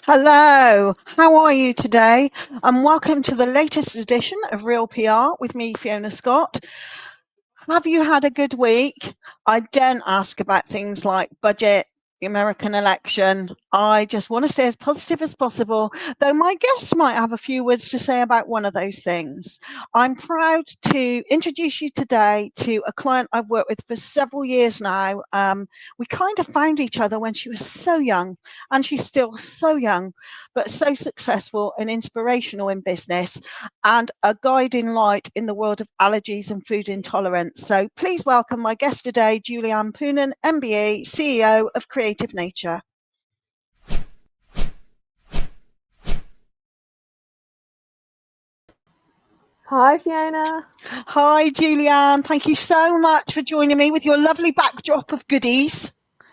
Hello, how are you today? And welcome to the latest edition of Real PR with me, Fiona Scott. Have you had a good week? I don't ask about things like budget, the American election. I just want to stay as positive as possible, though my guests might have a few words to say about one of those things. I'm proud to introduce you today to a client I've worked with for several years now. We kind of found each other when she was so young, and she's still so young, but so successful and inspirational in business, and a guiding light in the world of allergies and food intolerance. So please welcome my guest today, Julianne Ponan MBE, CEO of Creative Nature. Hi, Fiona. Hi, Julianne. Thank you so much for joining me with your lovely backdrop of goodies,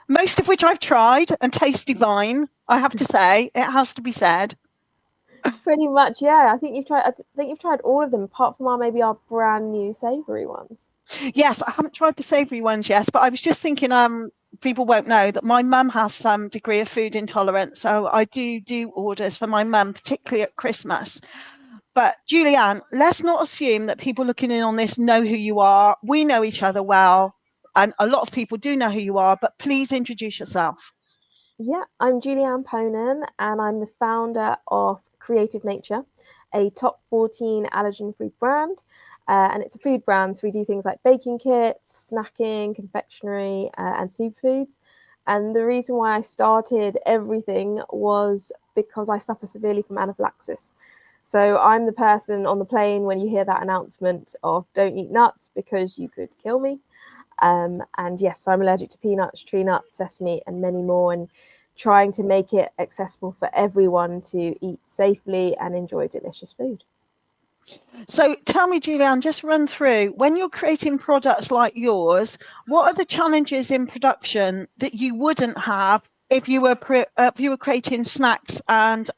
most of which I've tried and taste divine. I have to say, it has to be said. Pretty much, yeah. I think you've tried all of them, apart from our brand new savoury ones. Yes, I haven't tried the savoury ones yet, but I was just thinking, people won't know that my mum has some degree of food intolerance, so I do orders for my mum, particularly at Christmas. But Julianne, let's not assume that people looking in on this know who you are. We know each other well, and a lot of people do know who you are, but please introduce yourself. Yeah, I'm Julianne Ponan, and I'm the founder of Creative Nature, a top 14 allergen-free brand. And it's a food brand, so we do things like baking kits, snacking, confectionery, and superfoods. And the reason why I started everything was because I suffer severely from anaphylaxis. So I'm the person on the plane when you hear that announcement of don't eat nuts because you could kill me. And yes, I'm allergic to peanuts, tree nuts, sesame, and many more. And trying to make it accessible for everyone to eat safely and enjoy delicious food. So tell me, Julianne, just run through, when you're creating products like yours, what are the challenges in production that you wouldn't have if you were creating snacks and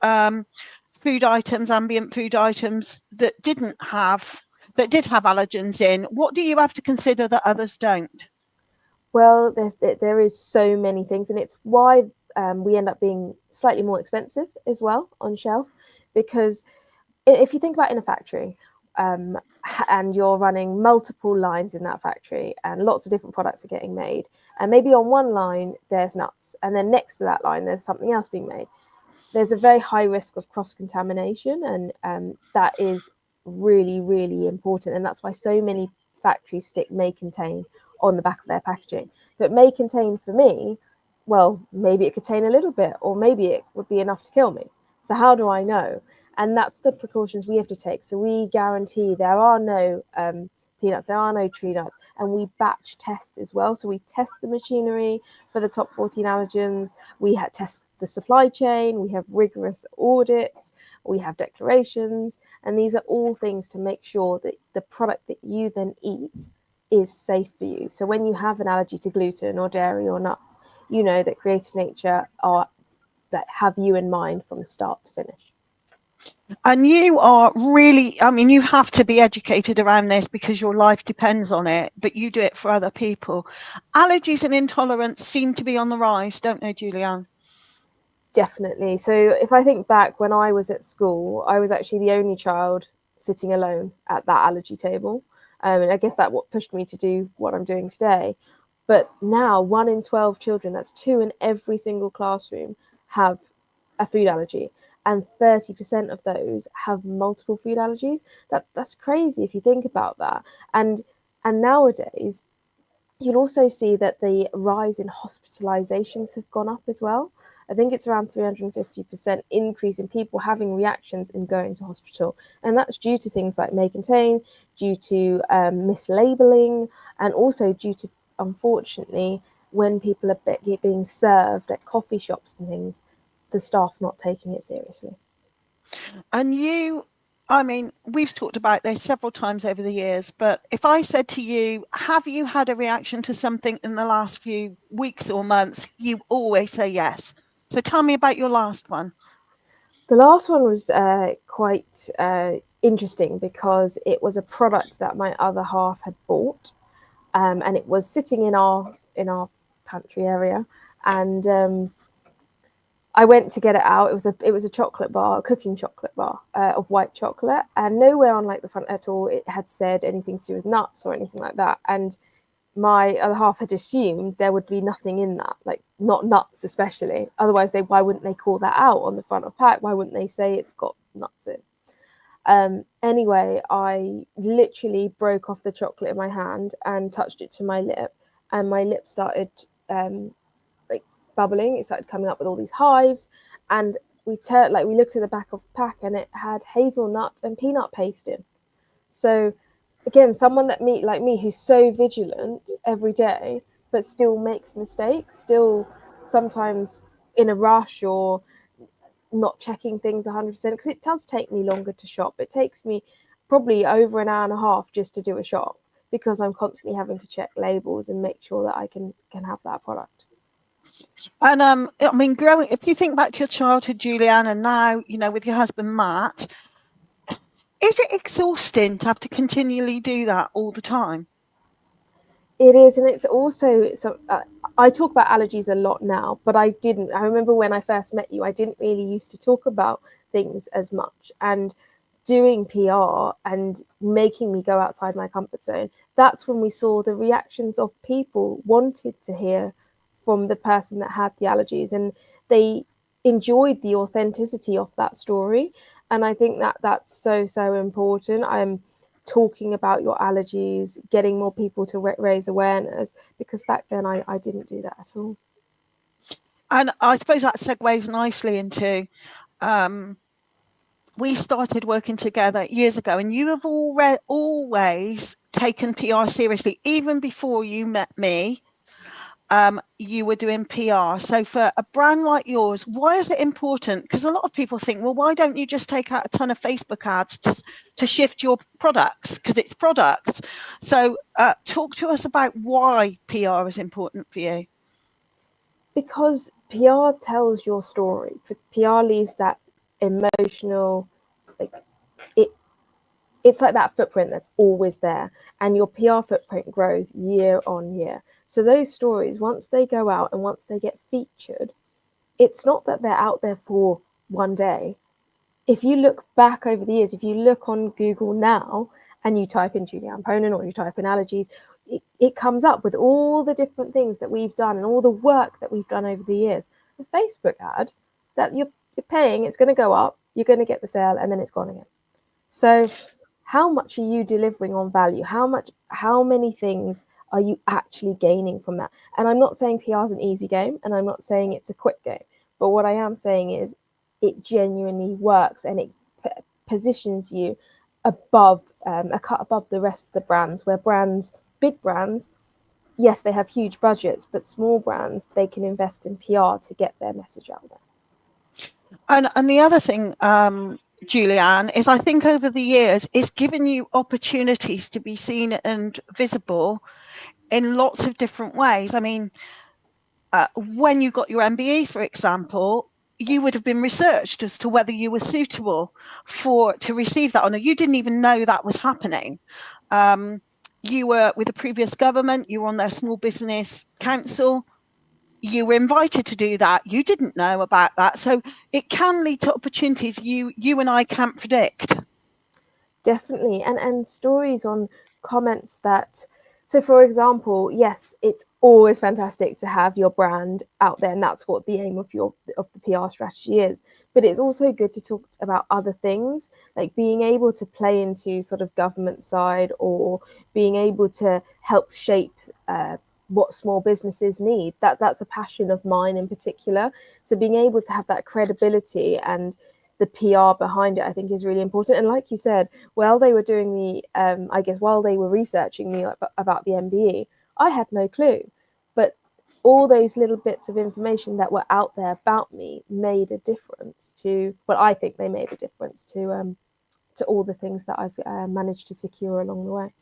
food items, ambient food items that did have allergens in? What do you have to consider that others don't? Well, there is so many things, and it's why we end up being slightly more expensive as well on shelf, because if you think about in a factory, and you're running multiple lines in that factory and lots of different products are getting made, and maybe on one line there's nuts, and then next to that line there's something else being made, there's a very high risk of cross-contamination, and that is really, really important. And that's why so many factories stick may contain on the back of their packaging. But may contain, for me, well, maybe it contain a little bit, or maybe it would be enough to kill me. So how do I know? And that's the precautions we have to take. So we guarantee there are no peanuts, there are no tree nuts, and we batch test as well. So we test the machinery for the top 14 allergens. We test the supply chain. We have rigorous audits. We have declarations, and these are all things to make sure that the product that you then eat is safe for you. So when you have an allergy to gluten or dairy or nuts, you know that Creative Nature that have you in mind from start to finish. And you are really, I mean, you have to be educated around this because your life depends on it, but you do it for other people. Allergies and intolerance seem to be on the rise, don't they, Julianne? Definitely. So if I think back when I was at school, I was actually the only child sitting alone at that allergy table. And I guess that what pushed me to do what I'm doing today. But now 1 in 12 children, that's 2 in every single classroom, have a food allergy. And 30% of those have multiple food allergies. That's crazy if you think about that. And nowadays, You'll also see that the rise in hospitalizations have gone up as well. I think it's around 350% increase in people having reactions and going to hospital. And that's due to things like may contain, due to mislabeling, and also due to, unfortunately, when people are being served at coffee shops and things, the staff not taking it seriously. And I mean, we've talked about this several times over the years, but if I said to you, have you had a reaction to something in the last few weeks or months? You always say yes. So tell me about your last one. The last one was quite interesting because it was a product that my other half had bought, and it was sitting in our pantry area, and I went to get it out. It was a chocolate bar, a cooking chocolate bar of white chocolate, and nowhere on like the front at all it had said anything to do with nuts or anything like that. And my other half had assumed there would be nothing in that, like not nuts especially. Otherwise, why wouldn't they call that out on the front of pack? Why wouldn't they say it's got nuts in? Anyway, I literally broke off the chocolate in my hand and touched it to my lip, and my lip started like bubbling. It started coming up with all these hives, and we looked at the back of the pack, and it had hazelnut and peanut paste in. So again, someone like me who's so vigilant every day, but still makes mistakes, still sometimes in a rush or not checking things 100%, because it does take me longer to shop. It takes me probably over an hour and a half just to do a shop because I'm constantly having to check labels and make sure that I can have that product. And I mean, if you think back to your childhood, Julianne, and now, with your husband, Matt, is it exhausting to have to continually do that all the time? It is, and it's also so. I talk about allergies a lot now, but I didn't. I remember when I first met you, I didn't really used to talk about things as much. And doing PR and making me go outside my comfort zone, that's when we saw the reactions of people wanted to hear from the person that had the allergies, and they enjoyed the authenticity of that story. And I think that that's so important. I'm talking about your allergies, getting more people to raise awareness, because back then I didn't do that at all. And I suppose that segues nicely into we started working together years ago, and you have always taken PR seriously. Even before you met me, you were doing PR. So for a brand like yours, why is it important? Because a lot of people think, well, why don't you just take out a ton of Facebook ads to shift your products? Because it's products. So talk to us about why PR is important for you. Because PR tells your story. PR leaves that emotional, like it's like that footprint that's always there, and your PR footprint grows year on year. So those stories, once they go out and once they get featured, it's not that they're out there for one day. If you look back over the years, if you look on Google now and you type in Julianne Ponan or you type in allergies, it comes up with all the different things that we've done and all the work that we've done over the years. A Facebook ad that you're paying, it's going to go up, you're going to get the sale, and then it's gone again. So how much are you delivering on value? How many things are you actually gaining from that? And I'm not saying PR is an easy game, and I'm not saying it's a quick game, but what I am saying is it genuinely works, and it positions you above a cut above the rest of the brands, where big brands, yes, they have huge budgets, but small brands, they can invest in PR to get their message out there. And the other thing, Julianne, is I think over the years, it's given you opportunities to be seen and visible in lots of different ways. I mean, when you got your MBE, for example, you would have been researched as to whether you were suitable to receive that honour. You didn't even know that was happening. You were with the previous government, you were on their small business council, you were invited to do that. You didn't know about that. So it can lead to opportunities you and I can't predict. Definitely. And stories on comments that, so for example, yes, it's always fantastic to have your brand out there, and that's what the aim of the PR strategy is. But it's also good to talk about other things, like being able to play into sort of government side, or being able to help shape what small businesses need. That's a passion of mine in particular. So being able to have that credibility and the PR behind it, I think, is really important. And like you said, while they were doing the, I guess, while they were researching me about the MBE, I had no clue. But all those little bits of information that were out there about me made a difference to, well, I think they made a difference to all the things that I've managed to secure along the way.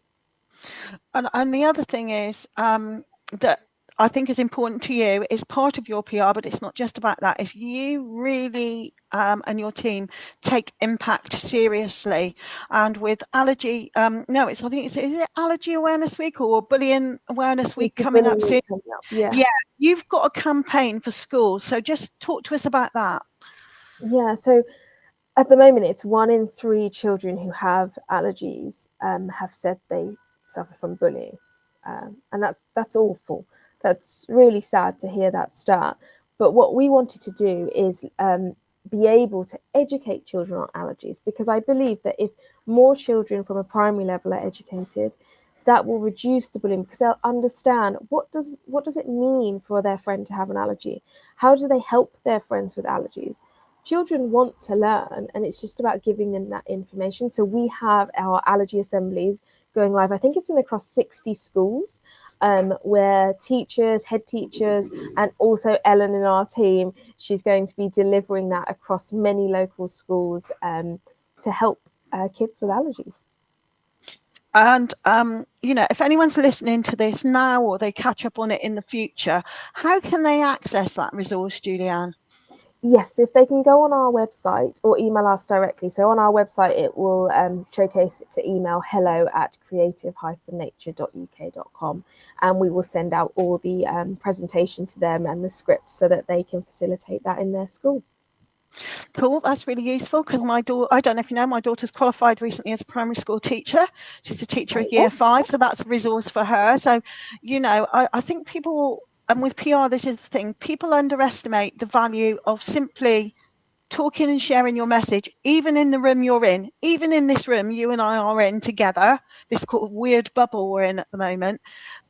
And the other thing is that I think is important to you is part of your PR, but it's not just about that. Is you really and your team take impact seriously, and with allergy, no, it's I think it's is it Allergy Awareness Week or Bullying Awareness Week coming up soon? Yeah, you've got a campaign for schools, so just talk to us about that. Yeah, so at the moment, it's 1 in 3 children who have allergies have said they suffer from bullying, and that's awful. That's really sad to hear that stat. But what we wanted to do is be able to educate children on allergies, because I believe that if more children from a primary level are educated, that will reduce the bullying, because they'll understand what does it mean for their friend to have an allergy? How do they help their friends with allergies? Children want to learn, and it's just about giving them that information. So we have our allergy assemblies going live. I think it's in across 60 schools, where teachers, head teachers, and also Ellen in our team, she's going to be delivering that across many local schools to help kids with allergies. And if anyone's listening to this now or they catch up on it in the future, how can they access that resource, Julianne? Yes, so if they can go on our website or email us directly. So on our website, it will showcase it to email hello@creative-nature.uk.com, and we will send out all the presentation to them and the script so that they can facilitate that in their school. Cool, that's really useful, because my daughter, I don't know if you know, my daughter's qualified recently as a primary school teacher. She's a teacher at year 5, so that's a resource for her. So, I think people, and with PR, this is the thing, people underestimate the value of simply talking and sharing your message, even in the room you're in, even in this room you and I are in together, this sort of weird bubble we're in at the moment.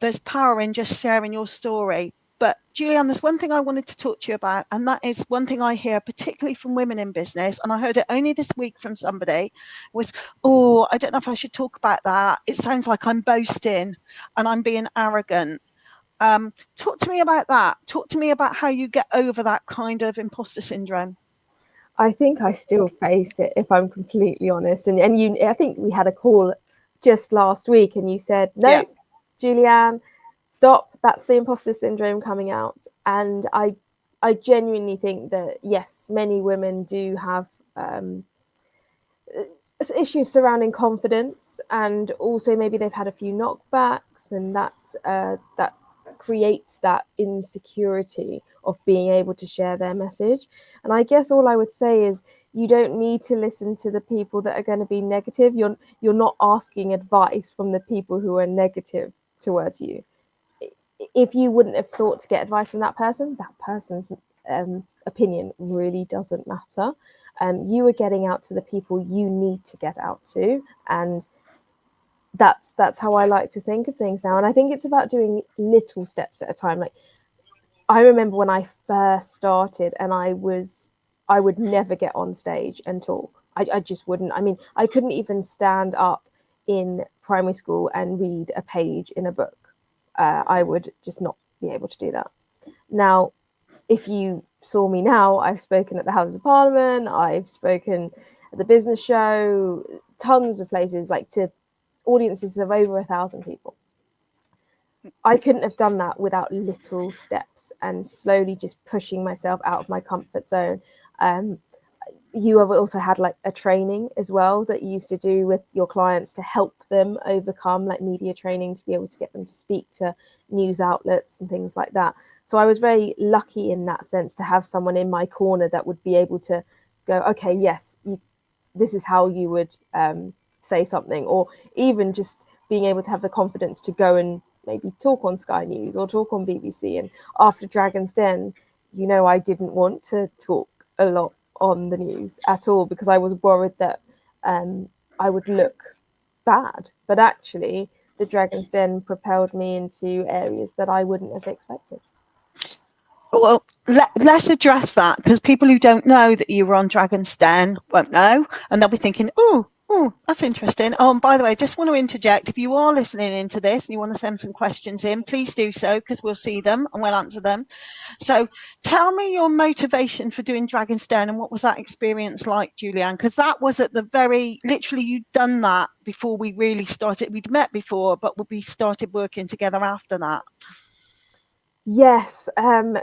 There's power in just sharing your story. But Julianne, there's one thing I wanted to talk to you about, and that is one thing I hear particularly from women in business, and I heard it only this week from somebody, was, oh, I don't know if I should talk about that. It sounds like I'm boasting and I'm being arrogant. Talk to me about that. Talk to me about how you get over that kind of imposter syndrome. I think I still face it, if I'm completely honest. And I think we had a call just last week, and you said, "No, yeah. Julianne, stop. That's the imposter syndrome coming out." And I genuinely think that yes, many women do have issues surrounding confidence, and also maybe they've had a few knockbacks, and that creates that insecurity of being able to share their message. And I guess all I would say is you don't need to listen to the people that are going to be negative. You're not asking advice from the people who are negative towards you. If you wouldn't have thought to get advice from that person's opinion really doesn't matter. You are getting out to the people you need to get out to, and that's how I like to think of things now. And I think it's about doing little steps at a time. Like, I remember when I first started, and I would never get on stage and talk. I just wouldn't. I mean, I couldn't even stand up in primary school and read a page in a book. I would just not be able to do that. Now, if you saw me now, I've spoken at the Houses of Parliament, I've spoken at the business show, tons of places, like to audiences of over 1,000 people. I couldn't have done that without little steps and slowly just pushing myself out of my comfort zone. You have also had like a training as well that you used to do with your clients to help them overcome, like media training, to be able to get them to speak to news outlets and things like that. So I was very lucky in that sense to have someone in my corner that would be able to go, okay, yes, this is how you would say something, or even just being able to have the confidence to go and maybe talk on Sky News or talk on BBC. And after Dragon's Den, I didn't want to talk a lot on the news at all, because I was worried that I would look bad. But actually, the Dragon's Den propelled me into areas that I wouldn't have expected. Well, let's address that, because people who don't know that you were on Dragon's Den won't know, and they'll be thinking, oh, that's interesting. Oh, and by the way, I just want to interject. If you are listening into this and you want to send some questions in, please do so, because we'll see them and we'll answer them. So tell me your motivation for doing Dragon's Den, and what was that experience like, Julianne? Because that was at the very, literally, you'd done that before we really started. We'd met before, but we started working together after that. Yes.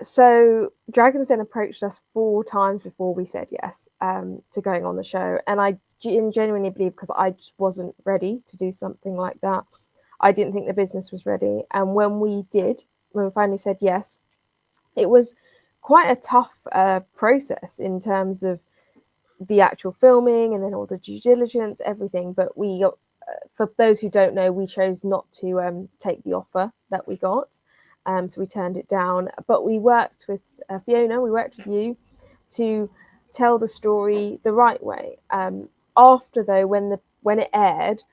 So Dragon's Den approached us 4 times before we said yes to going on the show. And I genuinely believe, because I just wasn't ready to do something like that. I didn't think the business was ready. And when we finally said yes, it was quite a tough process in terms of the actual filming and then all the due diligence, everything. But for those who don't know, we chose not to take the offer that we got. So we turned it down, but we worked with Fiona, we worked with you to tell the story the right way. After, though, when it aired,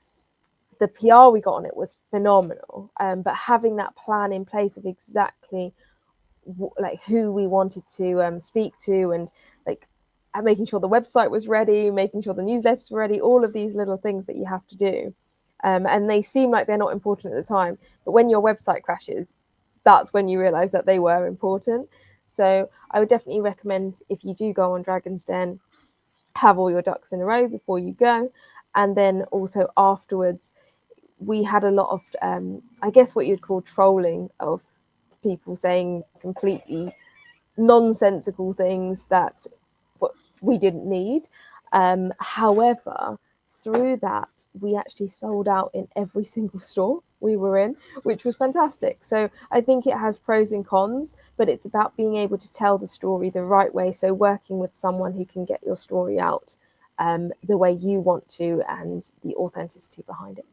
the PR we got on it was phenomenal. But having that plan in place of exactly like who we wanted to speak to, and like making sure the website was ready, making sure the newsletters were ready, all of these little things that you have to do. And they seem like they're not important at the time, but when your website crashes, that's when you realize that they were important. So I would definitely recommend, if you do go on Dragon's Den, have all your ducks in a row before you go. And then also afterwards, we had a lot of, I guess what you'd call trolling, of people saying completely nonsensical things that we didn't need. However, through that, we actually sold out in every single store we were in, which was fantastic. So I think it has pros and cons, but it's about being able to tell the story the right way. So working with someone who can get your story out the way you want to, and the authenticity behind it.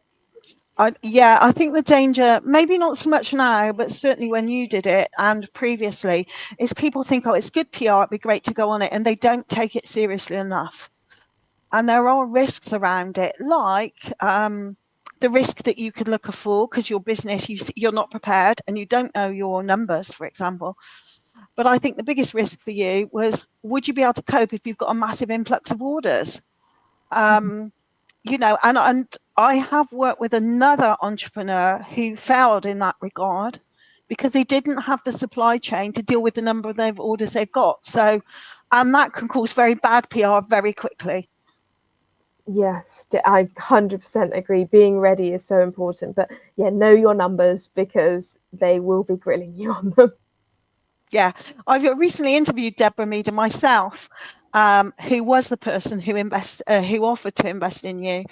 I think the danger, maybe not so much now, but certainly when you did it and previously, is people think, oh, it's good PR, it'd be great to go on it, and they don't take it seriously enough. And there are risks around it, like the risk that you could look a fool because your business, you're not prepared and you don't know your numbers, for example. But I think the biggest risk for you was, would you be able to cope if you've got a massive influx of orders? You know, and I have worked with another entrepreneur who failed in that regard because they didn't have the supply chain to deal with the number of orders they've got. So, and that can cause very bad PR very quickly. Yes, I 100% agree. Being ready is so important. But yeah, know your numbers, because they will be grilling you on them. Yeah, I've recently interviewed Deborah Meader myself, who was the person who offered to invest in you.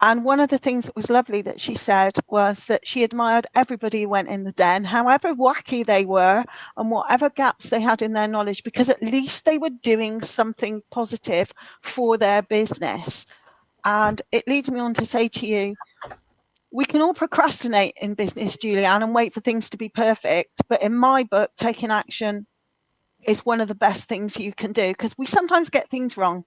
And one of the things that was lovely that she said was that she admired everybody who went in the den, however wacky they were and whatever gaps they had in their knowledge, because at least they were doing something positive for their business. And it leads me on to say to you, we can all procrastinate in business, Julianne, and wait for things to be perfect. But in my book, taking action is one of the best things you can do, because we sometimes get things wrong.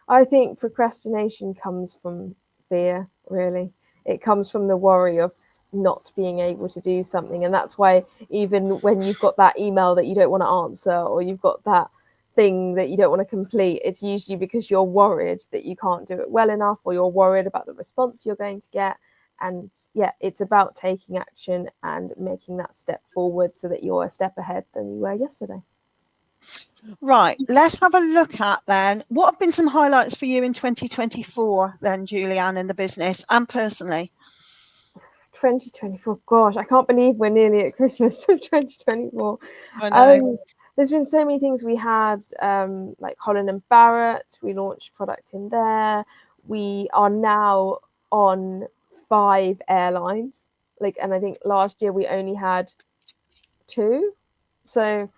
I think procrastination comes from fear, really. It comes from the worry of not being able to do something. And that's why, even when you've got that email that you don't want to answer, or you've got that thing that you don't want to complete, it's usually because you're worried that you can't do it well enough, or you're worried about the response you're going to get. And yeah, it's about taking action and making that step forward so that you're a step ahead than you were yesterday. Right, let's have a look at then, what have been some highlights for you in 2024 then, Julianne, in the business and personally? 2024, gosh, I can't believe we're nearly at Christmas of 2024. I know. There's been so many things. We had like Holland and Barrett, we launched product in there. We are now on 5 airlines, and I think last year we only had 2. So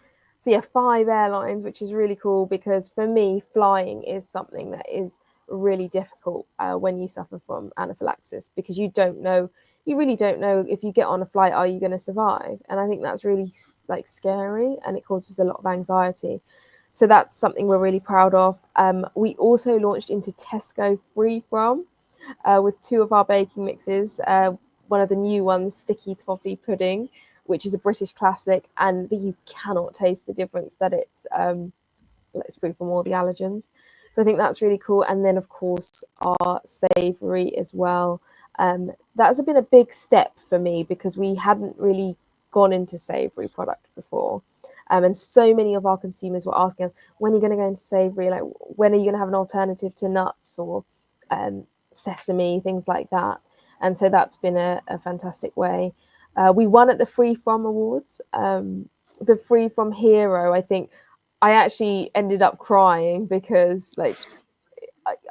yeah, 5 airlines, which is really cool, because for me, flying is something that is really difficult when you suffer from anaphylaxis, because you really don't know if you get on a flight, are you going to survive? And I think that's really scary, and it causes a lot of anxiety. So that's something we're really proud of. We also launched into Tesco Free From with 2 of our baking mixes. one of the new ones, sticky toffee pudding, which is a British classic, but you cannot taste the difference that it's free from all the allergens. So I think that's really cool. And then of course our savoury as well. That's been a big step for me because we hadn't really gone into savoury product before. And so many of our consumers were asking us, when are you going to go into savoury? Like, when are you going to have an alternative to nuts or sesame, things like that? And so that's been a fantastic way. We won at the Free From Awards. The Free From Hero, I think I actually ended up crying because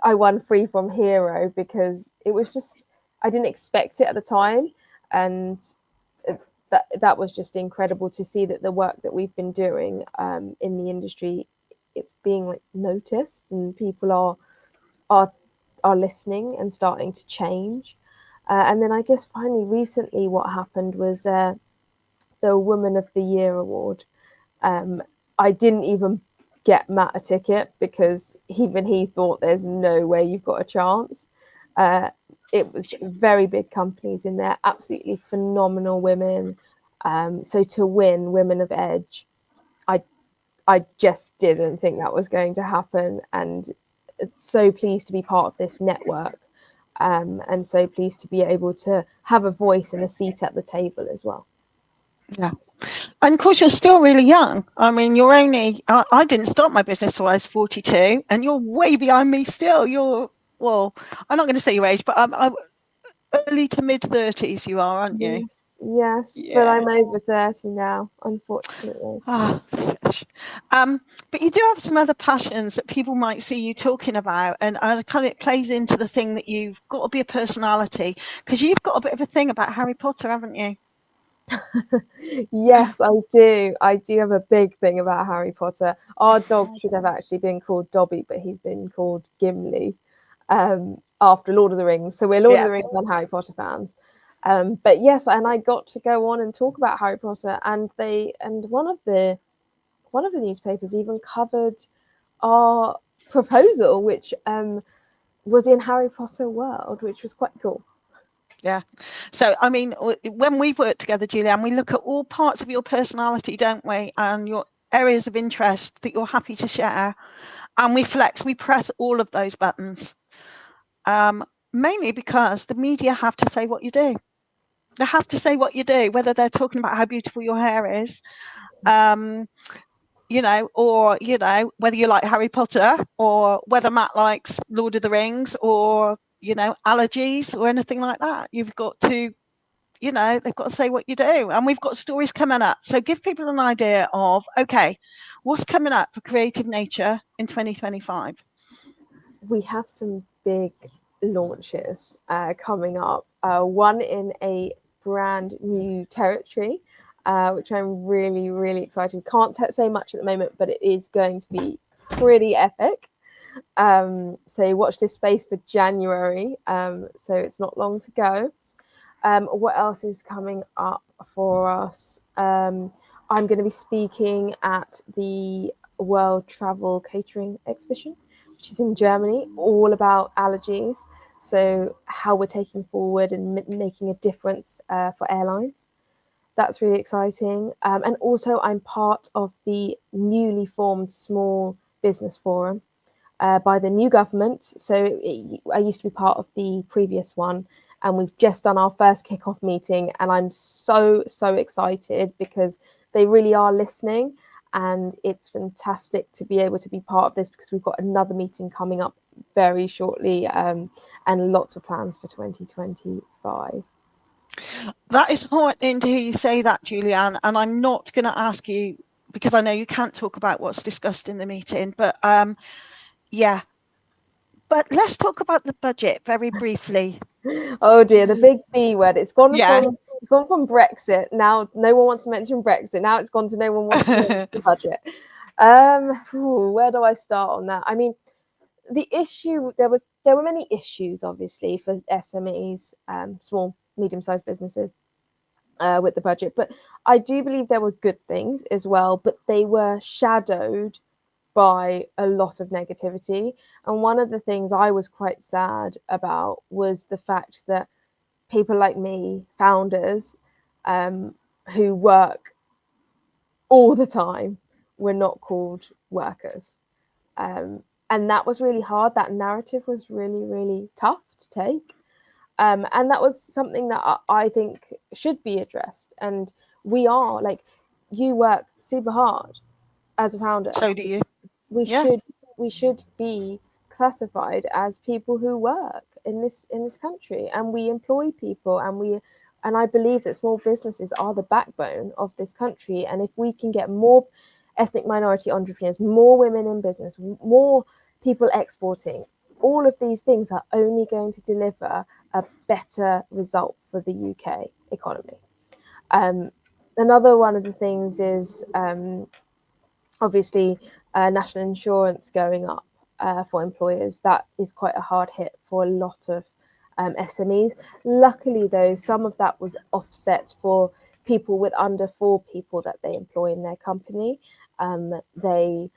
I won Free From Hero because it was just, I didn't expect it at the time. And that was just incredible to see that the work that we've been doing in the industry, it's being noticed, and people are listening and starting to change. And then I guess finally recently what happened was the Woman of the Year award. I didn't even get Matt a ticket because even he thought there's no way you've got a chance. It was very big companies in there, absolutely phenomenal women. So to win Women of Edge, I just didn't think that was going to happen, and so pleased to be part of this network, and so pleased to be able to have a voice and a seat at the table as well. Yeah. And of course, you're still really young. I mean, you're only, I didn't start my business till I was 42, and you're way behind me still. Well, I'm not going to say your age, but I'm early to mid 30s you are, aren't you? Yes, yeah. But I'm over 30 now, unfortunately. But you do have some other passions that people might see you talking about, and kind of plays into the thing that you've got to be a personality, because you've got a bit of a thing about Harry Potter, haven't you? Yes, I do have a big thing about Harry Potter. Our dog should have actually been called Dobby, but he's been called Gimli after Lord of the Rings. So we're Lord of the Rings and Harry Potter fans. But yes, and I got to go on and talk about Harry Potter, and one of the newspapers even covered our proposal, which was in Harry Potter world, which was quite cool. Yeah. So, I mean, when we've worked together, Julianne, we look at all parts of your personality, don't we? And your areas of interest that you're happy to share. And we press all of those buttons. Mainly because the media have to say what you do. They have to say what you do, whether they're talking about how beautiful your hair is, or, whether you like Harry Potter, or whether Matt likes Lord of the Rings, or, allergies or anything like that. You've got to, they've got to say what you do. And we've got stories coming up. So give people an idea of, okay, what's coming up for Creative Nature in 2025? We have some big launches coming up. One in a brand new territory, which I'm really, really excited. Can't say much at the moment, but it is going to be pretty epic. So watch this space for January. So it's not long to go. What else is coming up for us? I'm going to be speaking at the World Travel Catering Exhibition, which is in Germany, all about allergies. So how we're taking forward and making a difference for airlines. That's really exciting. And also I'm part of the newly formed Small Business Forum by the new government. So I used to be part of the previous one, and we've just done our first kickoff meeting, and I'm so excited because they really are listening, and it's fantastic to be able to be part of this because we've got another meeting coming up very shortly, and lots of plans for 2025. That is heartening to hear you say that, Julianne, and I'm not going to ask you because I know you can't talk about what's discussed in the meeting, but yeah. But let's talk about the budget very briefly. Oh dear, the big B word. It's gone from Brexit. Now no one wants to mention Brexit. Now it's gone to no one wants to mention the budget. Where do I start on that? I mean, the issue there were many issues obviously for SMEs, small, medium-sized businesses, with the budget, but I do believe there were good things as well, but they were shadowed by a lot of negativity. And one of the things I was quite sad about was the fact that people like me, founders, who work all the time, were not called workers. And that was really hard. That narrative was really, really tough to take. And that was something that I think should be addressed. And we are, like, you work super hard as a founder. So do you. We Yeah. should be classified as people who work in this country, and we employ people, and I believe that small businesses are the backbone of this country. And if we can get more ethnic minority entrepreneurs, more women in business, more people exporting, all of these things are only going to deliver a better result for the UK economy. Another one of the things is obviously national insurance going up for employers. That is quite a hard hit for a lot of SMEs. Luckily, though, some of that was offset for people with under 4 people that they employ in their company. They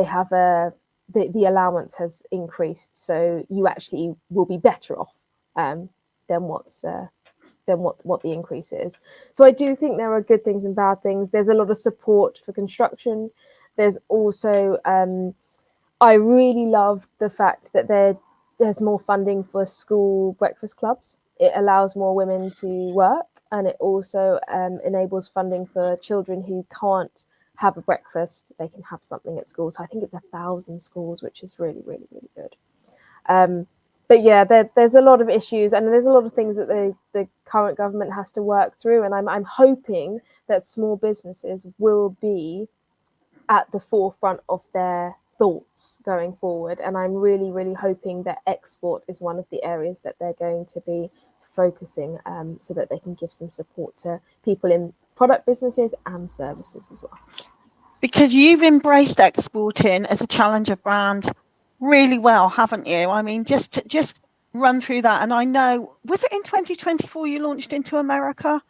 have the allowance has increased, so you actually will be better off than what the increase is. So I do think there are good things and bad things. There's a lot of support for construction. There's also I really love the fact that there's more funding for school breakfast clubs. It allows more women to work, and it also enables funding for children who can't have a breakfast. They can have something at school. So I think it's 1,000 schools, which is really, really, really good. But yeah, there's a lot of issues, and there's a lot of things that the current government has to work through. And I'm hoping that small businesses will be at the forefront of their thoughts going forward. And I'm really, really hoping that export is one of the areas that they're going to be focusing, so that they can give some support to people in product businesses and services as well. Because you've embraced exporting as a challenger brand really well, haven't you? I mean, just run through that. And I know, was it in 2024 you launched into America?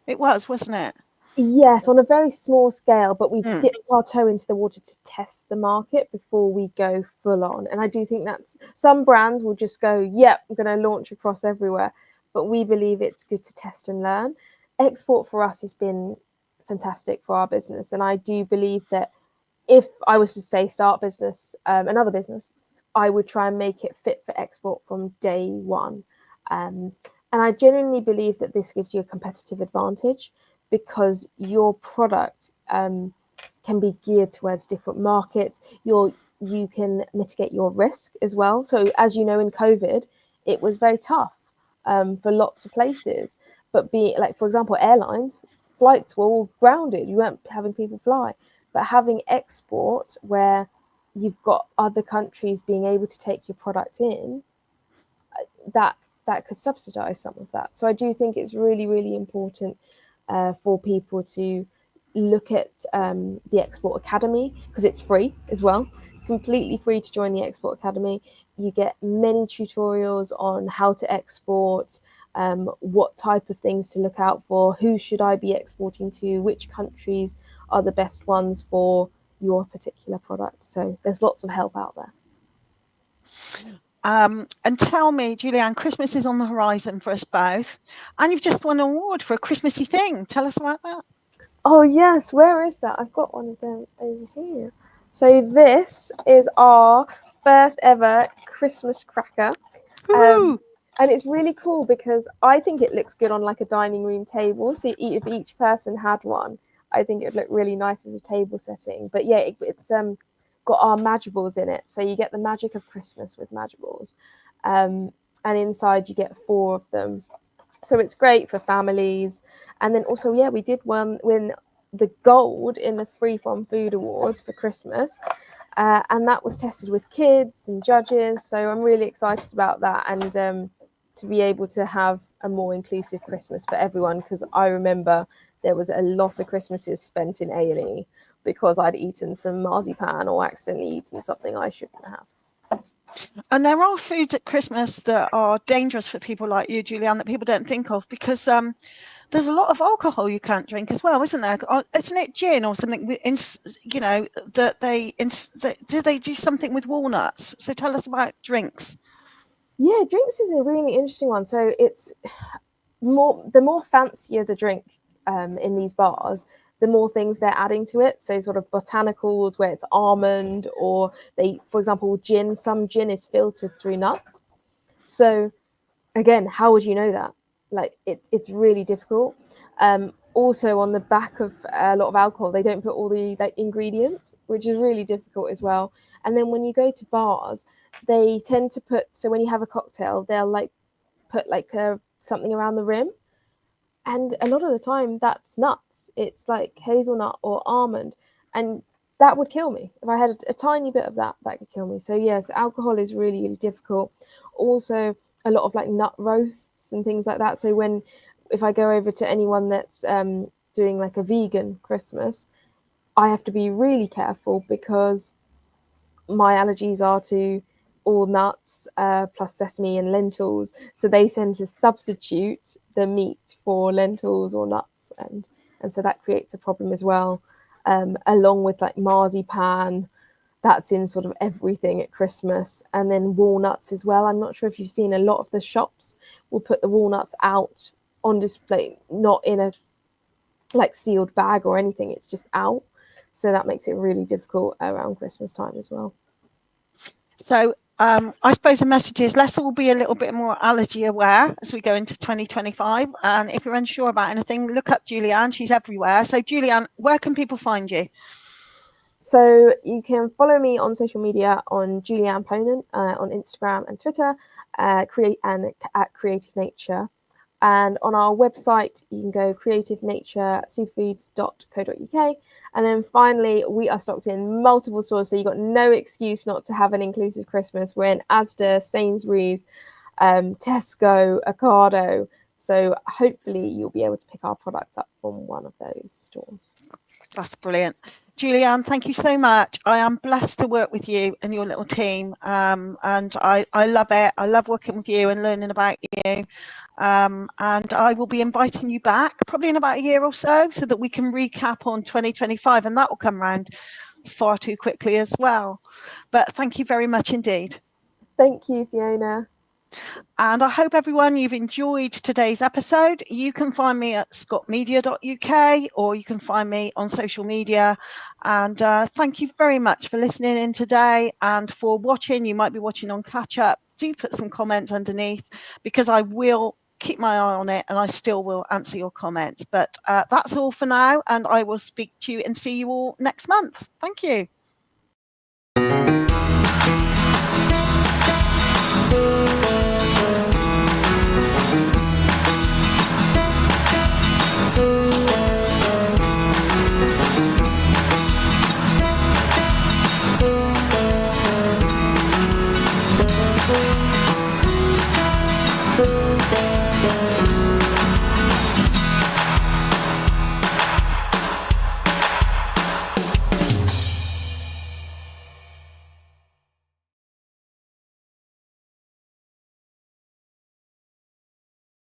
It was, wasn't it? Yes, on a very small scale, but we've dipped our toe into the water to test the market before we go full on. And I do think that's, some brands will just go, yep, I'm going to launch across everywhere. But we believe it's good to test and learn. Export for us has been fantastic for our business. And I do believe that if I was to say start business, another business, I would try and make it fit for export from day one. And I genuinely believe that this gives you a competitive advantage, because your product can be geared towards different markets. You can mitigate your risk as well. So as you know, in COVID, it was very tough for lots of places. But for example, airlines, flights were all grounded. You weren't having people fly. But having export where you've got other countries being able to take your product in, that could subsidize some of that. So I do think it's really, really important for people to look at the Export Academy, because it's free as well. It's completely free to join the Export Academy. You get many tutorials on how to export, what type of things to look out for, who should I be exporting to, which countries are the best ones for your particular product. So there's lots of help out there. And tell me, Julianne, Christmas is on the horizon for us both, and you've just won an award for a Christmassy thing. Tell us about that. Oh yes, where is that? I've got one of them over here. So this is our first ever Christmas cracker. And it's really cool because I think it looks good on like a dining room table. So if each person had one, I think it would look really nice as a table setting. But yeah, it's got our Magiballs in it. So you get the magic of Christmas with Magiballs. And inside you get 4 of them. So it's great for families. And then also, yeah, we did win the gold in the Free From Food Awards for Christmas. And that was tested with kids and judges. So I'm really excited about that. And to be able to have a more inclusive Christmas for everyone, because I remember there was a lot of Christmases spent in A&E because I'd eaten some marzipan or accidentally eaten something I shouldn't have. And there are foods at Christmas that are dangerous for people like you, Julianne, that people don't think of, because there's a lot of alcohol you can't drink as well, isn't there? Isn't it gin or something? That do they do something with walnuts? So tell us about drinks. Yeah, drinks is a really interesting one. So it's the more fancier the drink in these bars, the more things they're adding to it. So sort of botanicals where it's almond, or they, for example, gin. Some gin is filtered through nuts. So again, how would you know that? Like it's really difficult. Also, on the back of a lot of alcohol, they don't put all the like ingredients, which is really difficult as well. And then when you go to bars, they tend to put, so when you have a cocktail, they'll like put like something around the rim, and a lot of the time that's nuts. It's like hazelnut or almond, and that would kill me if I had a tiny bit of that. That could kill me. So yes, alcohol is really really difficult. Also, a lot of like nut roasts and things like that. So when if I go over to anyone that's doing like a vegan Christmas, I have to be really careful because my allergies are to all nuts plus sesame and lentils, so they tend to substitute the meat for lentils or nuts, and so that creates a problem as well. Along with like marzipan, that's in sort of everything at Christmas, and then walnuts as well. I'm not sure if you've seen, a lot of the shops will put the walnuts out on display, not in a like sealed bag or anything. It's just out, so that makes it really difficult around Christmas time as well. So I suppose the message is let's all be a little bit more allergy aware as we go into 2025. And if you're unsure about anything, look up Julianne. She's everywhere. So Julianne, where can people find you? So you can follow me on social media on Julianne Ponan on Instagram and Twitter, create and at Creative Nature. And on our website, you can go creativematursuperfoods.co.uk. And then finally, we are stocked in multiple stores, so you've got no excuse not to have an inclusive Christmas. We're in Asda, Sainsbury's, Tesco, Ocado. So hopefully you'll be able to pick our products up from one of those stores. That's brilliant. Julianne, thank you so much. I am blessed to work with you and your little team. And I love it. I love working with you and learning about you. And I will be inviting you back probably in about a year or so that we can recap on 2025, and that will come around far too quickly as well. But thank you very much indeed. Thank you, Fiona. And I hope everyone you've enjoyed today's episode. You can find me at scottmedia.uk, or you can find me on social media. And thank you very much for listening in today and for watching. You might be watching on catch up. Do put some comments underneath, because I will keep my eye on it and I still will answer your comments. But that's all for now, and I will speak to you and see you all next month. Thank you.